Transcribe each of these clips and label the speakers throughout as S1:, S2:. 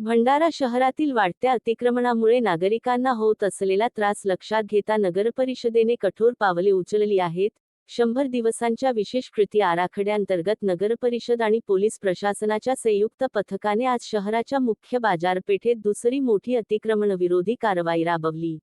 S1: भंडारा शहरातील वाढत्या अतिक्रमणामुळे नागरिकांना होत असलेला त्रास लक्षात घेता नगरपरिषदेने कठोर पावले उचलली आहेत. 100 दिवसांच्या विशेष कृती आराखड्याअंतर्गत नगरपरिषद आणि पोलीस प्रशासनाच्या संयुक्त पथकाने आज शहराच्या मुख्य बाजारपेठेत दुसरी मोठी अतिक्रमणविरोधी कारवाई राबवली.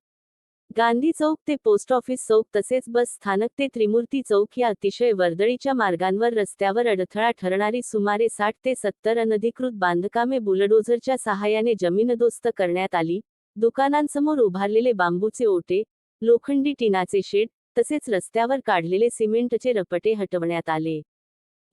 S1: गांधी चौक ते पोस्ट ऑफिस चौक तसेच बस स्थानक ते त्रिमूर्ती चौक या अतिशय वर्दळीच्या मार्गांवर रस्त्यावर अडथळा ठरणारी सुमारे 60 ते 70 अनधिकृत बांधकामे बुलडोझरच्या सहाय्याने जमीनदोस्त करण्यात आली. दुकानांसमोर उभारलेले बांबूचे ओटे, लोखंडी टिनाचे शेड तसेच रस्त्यावर काढलेले सिमेंटचे रपटे हटवण्यात आले.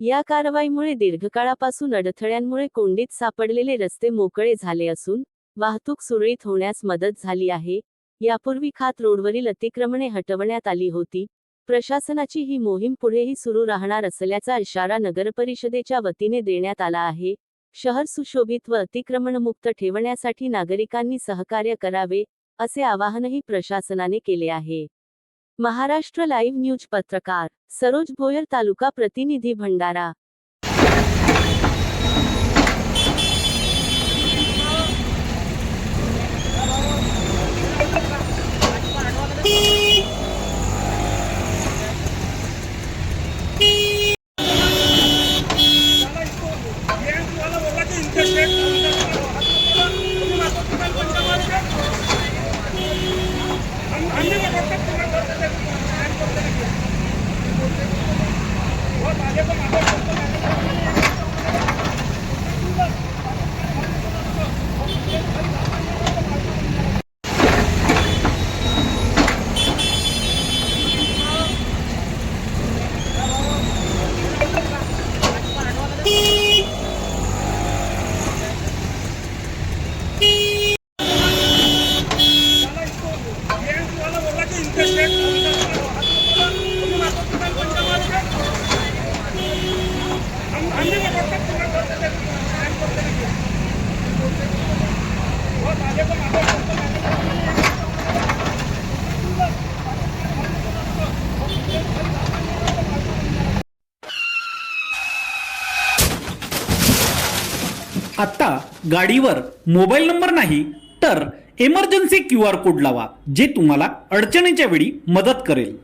S1: या कारवाईमुळे दीर्घकाळापासून अडथळ्यांमुळे कोंडीत सापडलेले रस्ते मोकळे झाले असून वाहतूक सुरळीत होण्यास मदत झाली आहे. यापूर्वी खात रोडवरील अतिक्रमणे हटवण्यात आली होती. प्रशासनाची ही मोहीम पुढेही सुरू राहणार असल्याचा इशारा नगरपरिषदेच्या वतीने देण्यात आला आहे. शहर सुशोभित व अतिक्रमणमुक्त ठेवण्यासाठी नागरिकांनी सहकार्य करावे, असे आवाहनही प्रशासनाने केले आहे. महाराष्ट्र लाईव्ह न्यूज पत्रकार सरोज भोयर, तालुका प्रतिनिधी, भंडारा.
S2: आता गाडीवर मोबाईल नंबर नाही तर इमर्जन्सी QR कोड लावा, जे तुम्हाला अडचणीच्या वेळी मदत करेल.